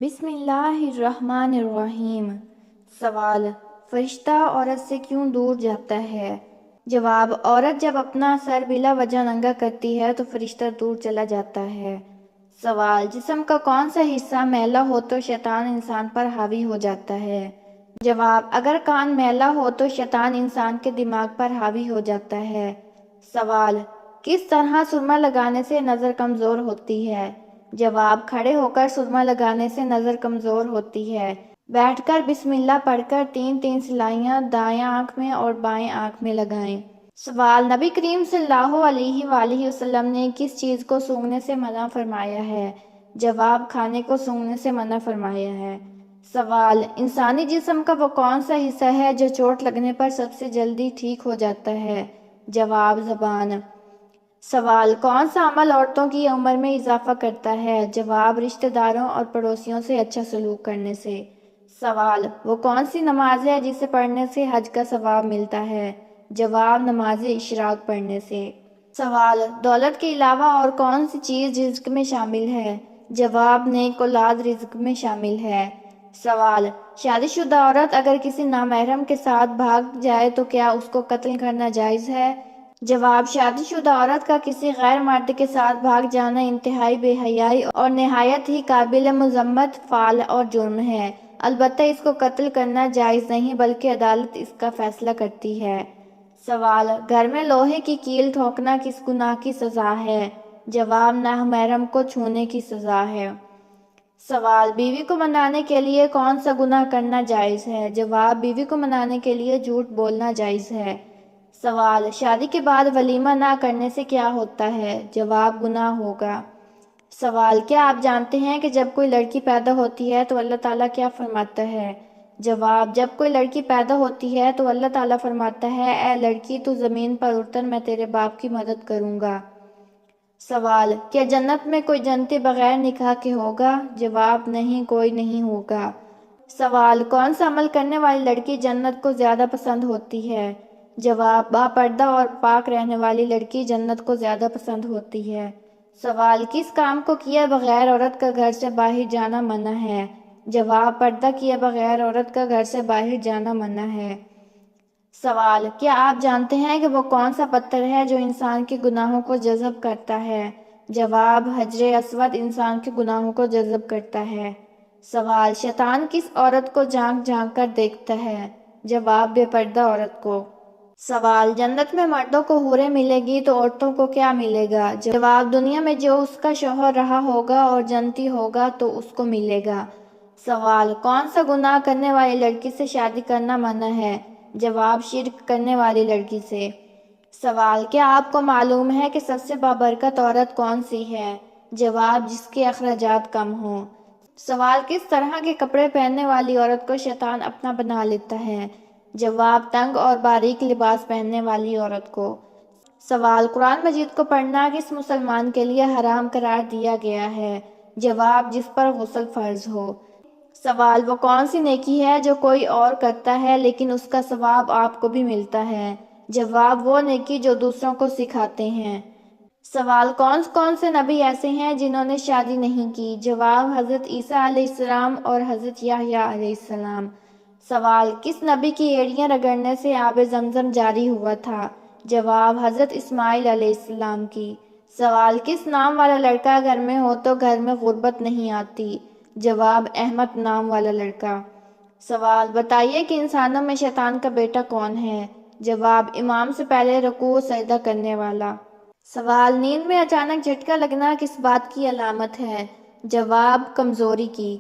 بسم اللہ الرحمن الرحیم۔ سوال: فرشتہ عورت سے کیوں دور جاتا ہے؟ جواب: عورت جب اپنا سر بلا وجہ ننگا کرتی ہے تو فرشتہ دور چلا جاتا ہے۔ سوال: جسم کا کون سا حصہ میلا ہو تو شیطان انسان پر حاوی ہو جاتا ہے؟ جواب: اگر کان میلا ہو تو شیطان انسان کے دماغ پر حاوی ہو جاتا ہے۔ سوال: کس طرح سرما لگانے سے نظر کمزور ہوتی ہے؟ جواب: کھڑے ہو کر سرما لگانے سے نظر کمزور ہوتی ہے۔ بیٹھ کر بسم اللہ پڑھ کر 3 سلائیاں دائیں آنکھ میں اور بائیں آنکھ میں لگائیں۔ سوال: نبی کریم صلی اللہ علیہ وآلہ وسلم نے کس چیز کو سونگھنے سے منع فرمایا ہے؟ جواب: کھانے کو سونگھنے سے منع فرمایا ہے۔ سوال: انسانی جسم کا وہ کون سا حصہ ہے جو چوٹ لگنے پر سب سے جلدی ٹھیک ہو جاتا ہے؟ جواب: زبان۔ سوال: کون سا عمل عورتوں کی عمر میں اضافہ کرتا ہے؟ جواب: رشتہ داروں اور پڑوسیوں سے اچھا سلوک کرنے سے۔ سوال: وہ کون سی نماز ہے جسے پڑھنے سے حج کا ثواب ملتا ہے؟ جواب: نماز اشراق پڑھنے سے۔ سوال: دولت کے علاوہ اور کون سی چیز رزق میں شامل ہے؟ جواب: نیک اولاد رزق میں شامل ہے۔ سوال: شادی شدہ عورت اگر کسی نامحرم کے ساتھ بھاگ جائے تو کیا اس کو قتل کرنا جائز ہے؟ جواب: شادی شدہ عورت کا کسی غیر مرد کے ساتھ بھاگ جانا انتہائی بے حیائی اور نہایت ہی قابل مذمت فعل اور جرم ہے، البتہ اس کو قتل کرنا جائز نہیں بلکہ عدالت اس کا فیصلہ کرتی ہے۔ سوال: گھر میں لوہے کی کیل ٹھوکنا کس گناہ کی سزا ہے؟ جواب: نامحرم کو چھونے کی سزا ہے۔ سوال: بیوی کو منانے کے لیے کون سا گناہ کرنا جائز ہے؟ جواب: بیوی کو منانے کے لیے جھوٹ بولنا جائز ہے۔ سوال: شادی کے بعد ولیمہ نہ کرنے سے کیا ہوتا ہے؟ جواب: گناہ ہوگا۔ سوال: کیا آپ جانتے ہیں کہ جب کوئی لڑکی پیدا ہوتی ہے تو اللہ تعالیٰ کیا فرماتا ہے؟ جواب: جب کوئی لڑکی پیدا ہوتی ہے تو اللہ تعالیٰ فرماتا ہے، اے لڑکی تو زمین پر اتر، میں تیرے باپ کی مدد کروں گا۔ سوال: کیا جنت میں کوئی جنتی بغیر نکاح کے ہوگا؟ جواب: نہیں، کوئی نہیں ہوگا۔ سوال: کون سا عمل کرنے والی لڑکی جنت کو زیادہ پسند ہوتی ہے؟ جواب: با پردہ اور پاک رہنے والی لڑکی جنت کو زیادہ پسند ہوتی ہے۔ سوال: کس کام کو کیے بغیر عورت کا گھر سے باہر جانا منع ہے؟ جواب: پردہ کیے بغیر عورت کا گھر سے باہر جانا منع ہے۔ سوال: کیا آپ جانتے ہیں کہ وہ کون سا پتھر ہے جو انسان کے گناہوں کو جذب کرتا ہے؟ جواب: حجر اسود انسان کے گناہوں کو جذب کرتا ہے۔ سوال: شیطان کس عورت کو جھانک جھانک کر دیکھتا ہے؟ جواب: بے پردہ عورت کو۔ سوال: جنت میں مردوں کو حوریں ملے گی تو عورتوں کو کیا ملے گا؟ جواب: دنیا میں جو اس کا شوہر رہا ہوگا اور جنتی ہوگا تو اس کو ملے گا۔ سوال: کون سا گناہ کرنے والی لڑکی سے شادی کرنا منع ہے؟ جواب: شرک کرنے والی لڑکی سے۔ سوال: کیا آپ کو معلوم ہے کہ سب سے بابرکت عورت کون سی ہے؟ جواب: جس کے اخراجات کم ہوں۔ سوال: کس طرح کے کپڑے پہننے والی عورت کو شیطان اپنا بنا لیتا ہے؟ جواب: تنگ اور باریک لباس پہننے والی عورت کو۔ سوال: قرآن مجید کو پڑھنا کس مسلمان کے لیے حرام قرار دیا گیا ہے؟ جواب: جس پر غسل فرض ہو۔ سوال: وہ کون سی نیکی ہے جو کوئی اور کرتا ہے لیکن اس کا ثواب آپ کو بھی ملتا ہے؟ جواب: وہ نیکی جو دوسروں کو سکھاتے ہیں۔ سوال: کون سے نبی ایسے ہیں جنہوں نے شادی نہیں کی؟ جواب: حضرت عیسیٰ علیہ السلام اور حضرت یحییٰ علیہ السلام۔ سوال: کس نبی کی ایڑیاں رگڑنے سے آب زمزم جاری ہوا تھا؟ جواب: حضرت اسماعیل علیہ السلام کی۔ سوال: کس نام والا لڑکا گھر میں ہو تو گھر میں غربت نہیں آتی؟ جواب: احمد نام والا لڑکا۔ سوال: بتائیے کہ انسانوں میں شیطان کا بیٹا کون ہے؟ جواب: امام سے پہلے رکوع و سجدہ کرنے والا۔ سوال: نیند میں اچانک جھٹکا لگنا کس بات کی علامت ہے؟ جواب: کمزوری کی۔